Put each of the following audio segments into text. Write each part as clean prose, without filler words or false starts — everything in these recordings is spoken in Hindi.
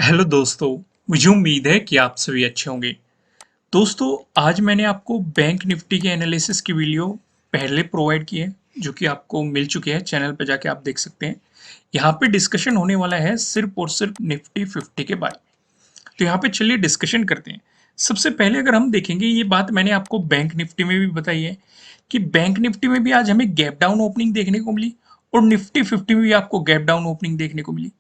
हेलो दोस्तों, मुझे उम्मीद है कि आप सभी अच्छे होंगे। दोस्तों, आज मैंने आपको बैंक निफ्टी के एनालिसिस की वीडियो पहले प्रोवाइड की है, जो कि आपको मिल चुकी है, चैनल पे जाके आप देख सकते हैं। यहाँ पे डिस्कशन होने वाला है सिर्फ और सिर्फ निफ्टी 50 के बारे में। तो यहाँ पे चलिए डिस्कशन करते हैं। सबसे पहले अगर हम देखेंगे, ये बात मैंने आपको बैंक निफ्टी में भी बताई है कि बैंक निफ्टी में भी आज हमें गैप डाउन ओपनिंग देखने को मिली और निफ्टी 50 में भी आपको गैप डाउन ओपनिंग देखने को मिली।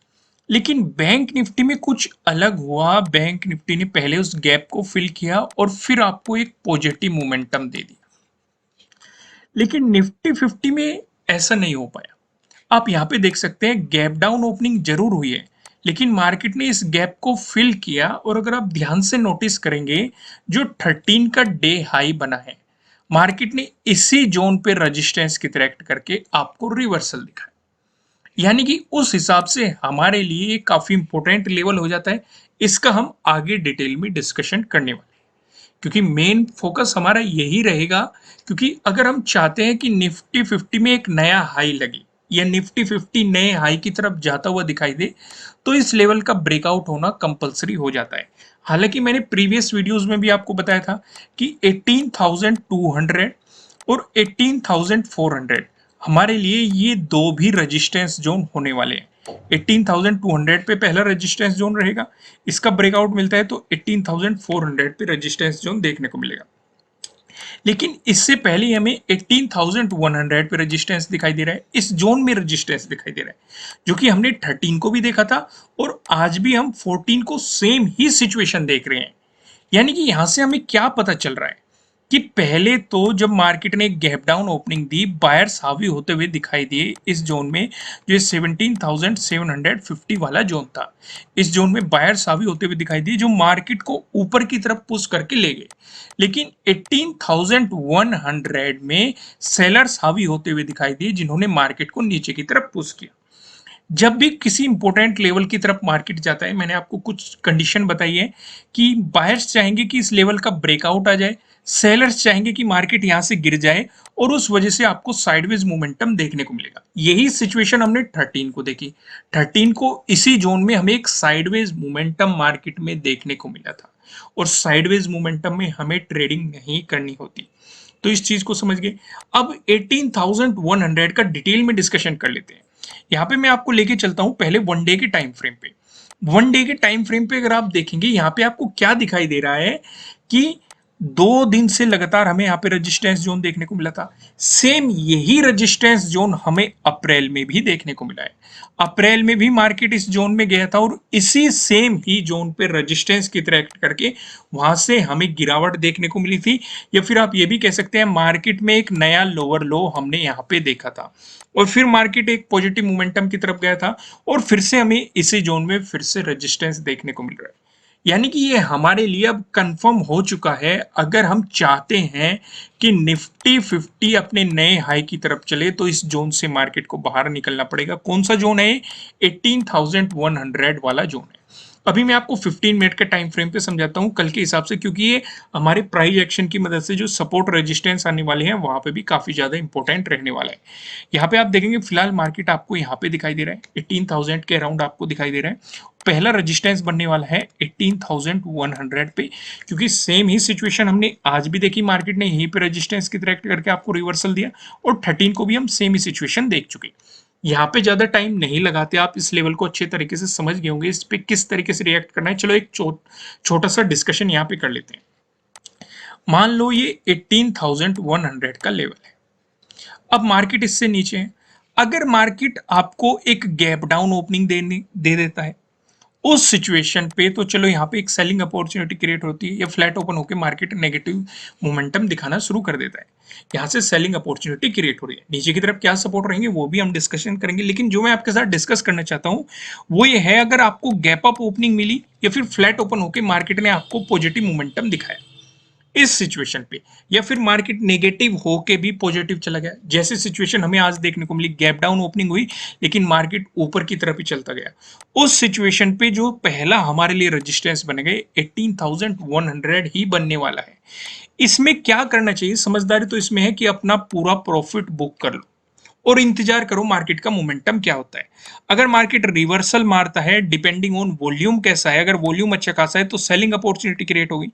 लेकिन बैंक निफ्टी में कुछ अलग हुआ। बैंक निफ्टी ने पहले उस गैप को फिल किया और फिर आपको एक पॉजिटिव मोमेंटम दे दिया। लेकिन निफ्टी 50 में ऐसा नहीं हो पाया। आप यहाँ पे देख सकते हैं गैप डाउन ओपनिंग जरूर हुई है, लेकिन मार्केट ने इस गैप को फिल किया और अगर आप ध्यान से नोटिस करेंगे, जो 13 का डे हाई बना है, मार्केट ने इसी जोन पे रजिस्टेंस की तरह एक्ट करके आपको रिवर्सल दिखाया। यानी कि उस हिसाब से हमारे लिए ये काफी इंपॉर्टेंट लेवल हो जाता है। इसका हम आगे डिटेल में डिस्कशन करने वाले हैं, क्योंकि मेन फोकस हमारा यही रहेगा। क्योंकि अगर हम चाहते हैं कि निफ्टी 50 में एक नया हाई लगे या निफ्टी 50 नए हाई की तरफ जाता हुआ दिखाई दे, तो इस लेवल का ब्रेकआउट होना कंपलसरी हो जाता है। हालांकि मैंने प्रीवियस वीडियोस में भी आपको बताया था कि 18,200 और 18,400 हमारे लिए ये दो भी रेजिस्टेंस जोन होने वाले हैं। 18,200 पे पहला रेजिस्टेंस जोन रहेगा, इसका ब्रेकआउट मिलता है तो 18,400 पे रेजिस्टेंस जोन देखने को मिलेगा। लेकिन इससे पहले हमें 18,100 पे रेजिस्टेंस दिखाई दे रहा है, इस जोन में रेजिस्टेंस दिखाई दे रहा है, जो कि हमने 13 को भी देखा था और आज भी हम 14 को सेम ही सिचुएशन देख रहे हैं। यानी कि यहां से हमें क्या पता चल रहा है कि पहले तो जब मार्केट ने एक गैप डाउन ओपनिंग दी, बायर्स हावी होते हुए दिखाई दिए इस जोन में, जो 17,750 वाला जोन था। इस जोन में बायर्स हावी होते हुए दिखाई दिए, जो मार्केट को ऊपर की तरफ पुश करके ले गए। लेकिन 18,100 में सेलर्स हावी होते हुए दिखाई दिए, जिन्होंने मार्केट को नीचे की तरफ पुश किया। जब भी किसी इंपॉर्टेंट लेवल की तरफ मार्केट जाता है, मैंने आपको कुछ कंडीशन बताई है कि बायर्स चाहेंगे कि इस लेवल का ब्रेकआउट आ जाए, सेलर्स चाहेंगे कि मार्केट यहां से गिर जाए और उस वजह से आपको साइडवेज मोमेंटम देखने को मिलेगा। यही सिचुएशन हमने 13 को देखी। 13 को इसी जोन में हमें एक साइडवेज मोमेंटम मार्केट में देखने को मिला था और साइडवेज मोमेंटम में हमें ट्रेडिंग नहीं करनी होती। तो इस चीज को समझ गए। अब 18,100 का डिटेल में डिस्कशन कर लेते हैं। यहाँ पे मैं आपको लेके चलता हूं पहले वन डे के टाइम फ्रेम पे। वन डे के टाइम फ्रेम पे अगर आप देखेंगे, यहाँ पे आपको क्या दिखाई दे रहा है कि 2 दिन से लगातार हमें यहाँ पे रेजिस्टेंस जोन देखने को मिला था। सेम यही रेजिस्टेंस जोन हमें अप्रैल में भी देखने को मिला है। अप्रैल में भी मार्केट इस जोन में गया था और इसी सेम ही जोन पे रेजिस्टेंस की तरह एक्ट करके वहां से हमें गिरावट देखने को मिली थी। या फिर आप ये भी कह सकते हैं मार्केट में एक नया लोअर लो हमने यहाँ पे देखा था और फिर मार्केट एक पॉजिटिव मोमेंटम की तरफ गया था और फिर से हमें इसी जोन में फिर से रेजिस्टेंस देखने को मिल रहा है। यानी कि ये हमारे लिए अब कंफर्म हो चुका है। अगर हम चाहते हैं कि निफ्टी 50 अपने नए हाई की तरफ चले, तो इस जोन से मार्केट को बाहर निकलना पड़ेगा। कौन सा जोन है? 18,100 वाला जोन है। अभी मैं आपको 15 मिनट के टाइम फ्रेम पे समझाता हूँ कल के हिसाब से, क्योंकि ये हमारे प्राइस एक्शन की मदद से जो सपोर्ट रेजिस्टेंस आने वाले हैं वहां पे भी काफी ज्यादा इंपॉर्टेंट रहने वाला है। यहाँ पे आप देखेंगे फिलहाल मार्केट आपको यहाँ पे दिखाई दे रहा है, 18,000 के अराउंड आपको दिखाई दे रहा है। पहला रेजिस्टेंस बनने वाला है 18,100 पे, क्योंकि सेम ही सिचुएशन हमने आज भी देखी। मार्केट ने यहीं पे रेजिस्टेंस की तरह करके आपको रिवर्सल दिया और 13 को भी हम सेम ही सिचुएशन देख चुके। यहाँ पे ज्यादा टाइम नहीं लगाते, आप इस लेवल को अच्छे तरीके से समझ गए होंगे, इस पे किस तरीके से रिएक्ट करना है। चलो एक छोटा सा डिस्कशन यहाँ पे कर लेते हैं। मान लो ये 18,100 का लेवल है। अब मार्केट इससे नीचे है। अगर मार्केट आपको एक गैप डाउन ओपनिंग दे देता है उस सिचुएशन पे, तो चलो यहाँ पे एक सेलिंग अपॉर्चुनिटी क्रिएट होती है या फ्लैट ओपन होकर मार्केट नेगेटिव मोमेंटम दिखाना शुरू कर देता है। यहाँ से सेलिंग अपॉर्चुनिटी क्रिएट हो रही है। नीचे की तरफ क्या सपोर्ट रहेंगे वो भी हम डिस्कशन करेंगे, लेकिन जो मैं आपके साथ डिस्कस करना चाहता हूँ वो ये है, अगर आपको गैप अप ओपनिंग मिली या फिर फ्लैट ओपन होकर मार्केट ने आपको पॉजिटिव मोमेंटम दिखाया इस सिचुएशन पे, या फिर मार्केट नेगेटिव होके भी पॉजिटिव चला गया, जैसे सिचुएशन हमें आज देखने को मिली, गैप डाउन ओपनिंग हुई लेकिन मार्केट ऊपर की तरफ ही चलता गया। उस सिचुएशन पे जो पहला हमारे लिए रेजिस्टेंस बनेगा 18,100 ही बनने वाला है। इसमें क्या करना चाहिए? समझदारी तो इसमें है कि अपना पूरा प्रॉफिट बुक कर लो और इंतजार करो मार्केट का मोमेंटम क्या होता है। अगर मार्केट रिवर्सल मारता है, डिपेंडिंग ऑन वॉल्यूम कैसा है, अगर वॉल्यूम अच्छा खासा है तो सेलिंग अपॉर्चुनिटी क्रिएट होगी।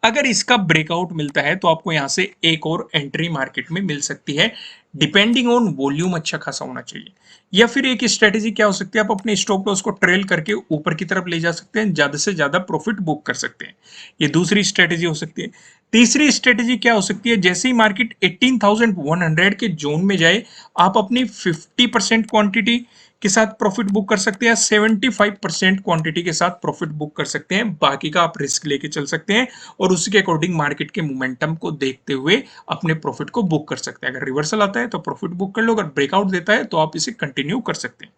अगर इसका ब्रेकआउट मिलता है तो आपको यहां से एक और एंट्री मार्केट में मिल सकती है, डिपेंडिंग ऑन वॉल्यूम अच्छा खासा होना चाहिए। या फिर एक स्ट्रेटेजी क्या हो सकती है, आप अपने स्टॉप लॉस को ट्रेल करके ऊपर की तरफ ले जा सकते हैं, ज्यादा से ज्यादा प्रॉफिट बुक कर सकते हैं। ये दूसरी स्ट्रेटेजी हो सकती है। तीसरी स्ट्रेटेजी क्या हो सकती है, जैसे ही मार्केट 18,100 के जोन में जाए, आप अपनी 50% क्वांटिटी के साथ प्रॉफिट बुक कर सकते हैं, 75% क्वांटिटी के साथ प्रॉफिट बुक कर सकते हैं, बाकी का आप रिस्क लेके चल सकते हैं और उसके अकॉर्डिंग मार्केट के मोमेंटम को देखते हुए अपने प्रॉफिट को बुक कर सकते हैं। अगर रिवर्सल आता है तो प्रॉफिट बुक कर लो, अगर ब्रेकआउट देता है तो आप इसे कंटिन्यू कर सकते हैं।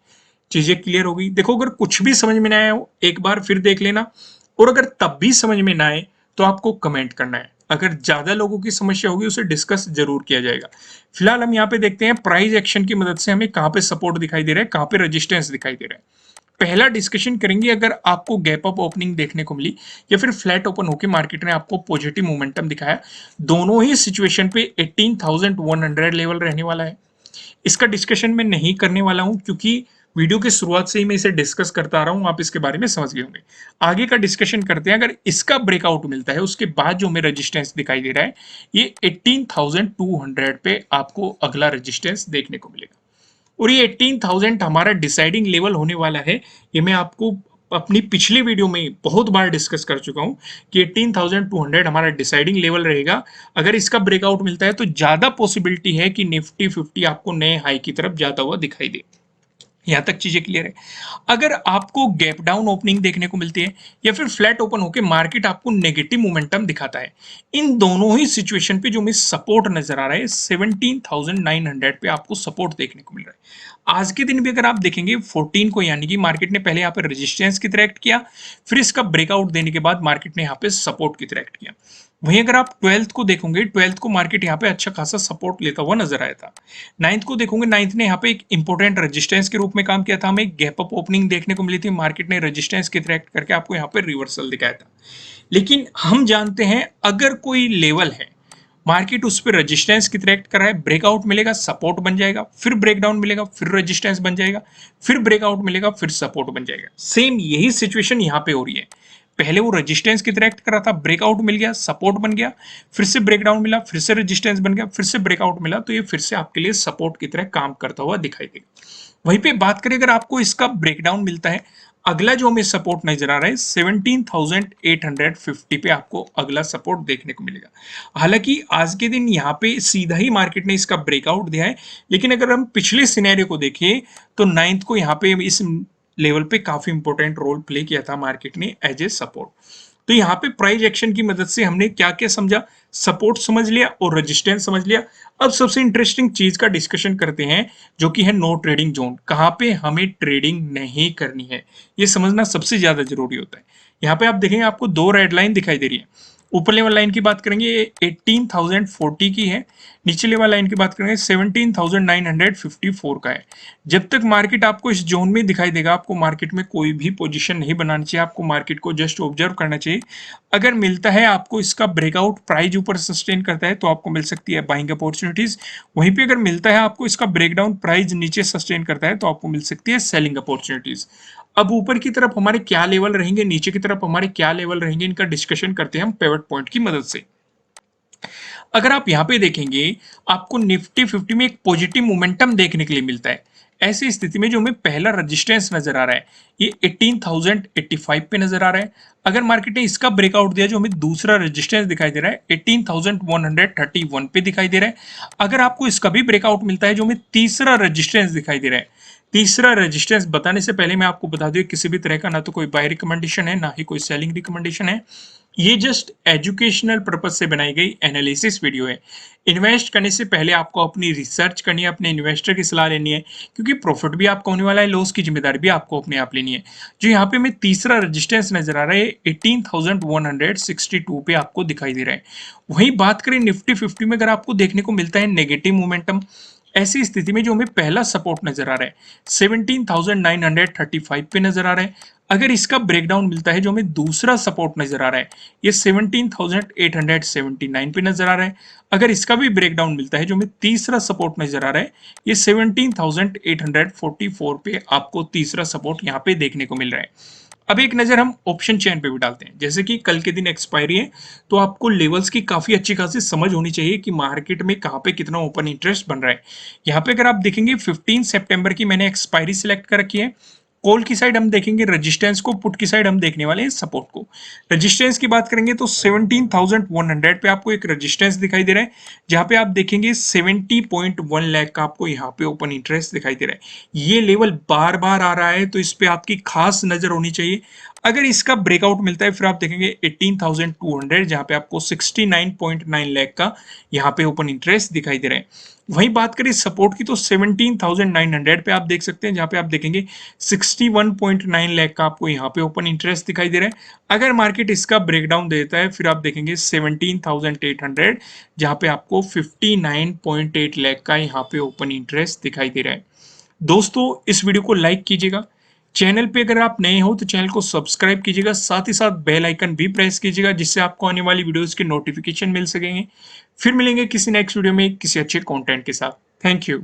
चीजें क्लियर हो गई। देखो, अगर कुछ भी समझ में ना आया हो एक बार फिर देख लेना, और अगर तब भी समझ में ना आए तो आपको कमेंट करना है। अगर ज्यादा लोगों की समस्या होगी उसे डिस्कस जरूर किया जाएगा। फिलहाल हम यहाँ पे देखते हैं प्राइस एक्शन की मदद से हमें कहाँ पे सपोर्ट दिखाई दे रहा है, कहाँ पे रेजिस्टेंस दिखाई दे रहा है। पहला डिस्कशन करेंगे, अगर आपको गैप अप ओपनिंग देखने को मिली या फिर फ्लैट ओपन होकर मार्केट ने आपको पॉजिटिव मोमेंटम दिखाया, दोनों ही सिचुएशन पे 18,100 लेवल रहने वाला है। इसका डिस्कशन मैं नहीं करने वाला हूं क्योंकि वीडियो की शुरुआत से ही मैं इसे डिस्कस करता आ रहा हूं, आप इसके बारे में समझ गए होंगे। आगे का डिस्कशन करते हैं। अगर इसका ब्रेकआउट मिलता है उसके बाद जो हमें रेजिस्टेंस दिखाई दे रहा है, ये 18,200 पे आपको अगला रेजिस्टेंस देखने को मिलेगा। और ये 18,000 हमारा डिसाइडिंग लेवल होने वाला है। ये मैं आपको अपनी पिछली वीडियो में बहुत बार डिस्कस कर चुका हूं कि 18,200 हमारा डिसाइडिंग लेवल रहेगा। अगर इसका ब्रेकआउट मिलता है तो ज्यादा पॉसिबिलिटी है कि निफ्टी 50 आपको नए हाई की तरफ जाता हुआ दिखाई दे। यहां तक चीजें क्लियर है। अगर आपको गैप डाउन ओपनिंग देखने को मिलती है या फिर फ्लैट ओपन होकर मार्केट आपको नेगेटिव मोमेंटम दिखाता है, इन दोनों ही सिचुएशन पे जो हमें सपोर्ट नजर आ रहा है 17,900 पे आपको सपोर्ट देखने को मिल रहा है। आज के दिन भी अगर आप देखेंगे 14 को, यानी कि मार्केट ने पहले यहाँ पे रेजिस्टेंस की तरह एक्ट किया, फिर इसका ब्रेकआउट देने के बाद मार्केट ने यहाँ पे सपोर्ट की तरह एक्ट किया। वहीं अगर आप 12th को देखोगे, 12th को मार्केट यहाँ पे अच्छा खासा सपोर्ट लेता हुआ नजर आया था। 9th को देखोगे, 9th ने यहाँ पे एक इंपॉर्टेंट रेजिस्टेंस के रूप में काम किया था, हमें गैप अप ओपनिंग देखने को मिली थी, मार्केट ने रेजिस्टेंस की तरह एक्ट करके आपको यहाँ पे रिवर्सल दिखाया था। लेकिन हम जानते हैं अगर कोई लेवल है, मार्केट उस पर रेजिस्टेंस की तरह एक्ट कर रहा है, ब्रेकआउट मिलेगा सपोर्ट बन जाएगा, फिर ब्रेकडाउन मिलेगा फिर रेजिस्टेंस बन जाएगा, फिर ब्रेकआउट मिलेगा फिर सपोर्ट बन जाएगा। सेम यही सिचुएशन यहाँ पे हो रही है। पहले वो रेजिस्टेंस की तरह एक्ट कर रहा था, ब्रेकआउट मिल गया, सपोर्ट बन गया, फिर से ब्रेकडाउन मिला, फिर से रेजिस्टेंस बन गया, फिर से ब्रेकआउट मिला, तो ये फिर से आपके लिए सपोर्ट की तरह काम करता हुआ दिखाई देगा। वहीं पे बात करें, अगर आपको इसका ब्रेकडाउन मिलता है, अगला जो हमें सपोर्ट नजर आ रहा है 17,850 पे आपको अगला सपोर्ट देखने को मिलेगा। हालांकि आज के दिन यहाँ पे सीधा ही मार्केट ने इसका ब्रेकआउट दिया है, लेकिन अगर हम पिछले सिनेरियो को देखें तो 9th को यहाँ पे इस लेवल पे काफी इंपॉर्टेंट रोल प्ले किया था मार्केट ने एज ए सपोर्ट। तो यहाँ पे प्राइस एक्शन की मदद से हमने क्या क्या समझा, सपोर्ट समझ लिया और रेजिस्टेंस समझ लिया। अब सबसे इंटरेस्टिंग चीज का डिस्कशन करते हैं, जो कि है नो ट्रेडिंग जोन। कहाँ पे हमें ट्रेडिंग नहीं करनी है, ये समझना सबसे ज्यादा जरूरी होता है। यहाँ पे आप देखेंगे आपको दो रेड लाइन दिखाई दे रही है। ऊपर लेवल लाइन की बात करेंगे 18,040 की है, नीचे लेवल लाइन की बात करेंगे 17,954 का है। जब तक मार्केट आपको इस जोन में दिखाई देगा, आपको मार्केट में कोई भी पोजीशन नहीं बनानी चाहिए, आपको मार्केट को जस्ट ऑब्जर्व करना चाहिए। अगर मिलता है आपको इसका ब्रेकआउट, प्राइस ऊपर सस्टेन करता है तो आपको मिल सकती है बाइंग अपॉर्चुनिटीज। वहीं पे अगर मिलता है आपको इसका ब्रेकडाउन, प्राइस नीचे सस्टेन करता है तो आपको मिल सकती है सेलिंग अपॉर्चुनिटीज। अब ऊपर की तरफ हमारे क्या लेवल रहेंगे, नीचे की तरफ हमारे क्या लेवल रहेंगे, इनका डिस्कशन करते हैं हम पिवट पॉइंट की मदद से। अगर आप यहाँ पे देखेंगे, आपको निफ्टी 50 में एक पॉजिटिव मोमेंटम देखने के लिए मिलता है। ऐसी स्थिति में जो हमें पहला रेजिस्टेंस नजर आ रहा है ये 18,085 पे नजर आ रहा है। अगर मार्केट ने इसका ब्रेकआउट दिया, जो हमें दूसरा रेजिस्टेंस दिखाई दे रहा है 18,131 पे दिखाई दे रहा है। अगर आपको इसका भी ब्रेकआउट मिलता है, जो हमें तीसरा रेजिस्टेंस दिखाई दे रहा है। तीसरा रेजिस्टेंस बताने से पहले मैं आपको बता दूं, किसी भी तरह का ना तो कोई बाय रिकमेंडेशन है, ना ही कोई सेलिंग रिकमेंडेशन है। ये जस्ट एजुकेशनल पर्पज से बनाई गई एनालिसिस वीडियो है। इन्वेस्ट करने से पहले आपको अपनी रिसर्च करनी है, अपने इन्वेस्टर की सलाह लेनी है, क्योंकि प्रॉफिट भी आपका होने वाला है, लॉस की जिम्मेदारी भी आपको अपने आप लेनी है। जो यहाँ पे में तीसरा रेजिस्टेंस नजर आ रहा है 18,162 पे आपको दिखाई दे रहा है। वहीं बात करें निफ्टी 50 में, अगर आपको देखने को मिलता है नेगेटिव मोमेंटम, ऐसी स्थिति में जो हमें पहला सपोर्ट नजर आ रहा है 17,935 पे नजर आ रहा है। अगर इसका ब्रेकडाउन मिलता है, जो हमें दूसरा सपोर्ट नजर आ रहा है ये 17,879 पे नजर आ रहा है। अगर इसका भी ब्रेकडाउन मिलता है, जो हमें तीसरा सपोर्ट नजर आ रहा है ये 17,844 पे आपको तीसरा सपोर्ट यहाँ पे देखने को मिल रहा है। अब एक नजर हम ऑप्शन चेन पे भी डालते हैं। जैसे कि कल के दिन एक्सपायरी है, तो आपको लेवल्स की काफी अच्छी खासी समझ होनी चाहिए कि मार्केट में कहाँ पे कितना ओपन इंटरेस्ट बन रहा है। यहाँ पे अगर आप देखेंगे 15 सितंबर की मैंने एक्सपायरी सिलेक्ट कर रखी है। कॉल की साइड हम देखेंगे रेजिस्टेंस को, पुट की साइड हम देखने वाले हैं सपोर्ट को। रेजिस्टेंस की बात करेंगे तो 17,100 पे आपको एक रेजिस्टेंस दिखाई दे रहा है, जहां पे आप देखेंगे 70.1 लाख का आपको यहाँ पे ओपन इंटरेस्ट दिखाई दे रहा है। ये लेवल बार बार आ रहा है, तो इस पे आपकी खास नजर होनी चाहिए। अगर इसका ब्रेकआउट मिलता है, फिर आप देखेंगे 18,200, जहां पे आपको 69.9 लाख का यहाँ पे ओपन इंटरेस्ट दिखाई दे रहा है। वहीं बात करें सपोर्ट की तो 17,900 पे आप देख सकते हैं, जहां पे आप देखेंगे 61.9 लाख का आपको यहाँ पे ओपन इंटरेस्ट दिखाई दे रहा है। अगर मार्केट इसका ब्रेकडाउन देता है, फिर आप देखेंगे 17,800, जहां पे आपको 59.8 लाख का यहाँ पे ओपन इंटरेस्ट दिखाई दे रहा है। दोस्तों, इस वीडियो को लाइक कीजिएगा। चैनल पे अगर आप नए हो तो चैनल को सब्सक्राइब कीजिएगा, साथ ही साथ बेल आइकन भी प्रेस कीजिएगा, जिससे आपको आने वाली वीडियोस के नोटिफिकेशन मिल सकेंगे। फिर मिलेंगे किसी नेक्स्ट वीडियो में किसी अच्छे कंटेंट के साथ। Thank you.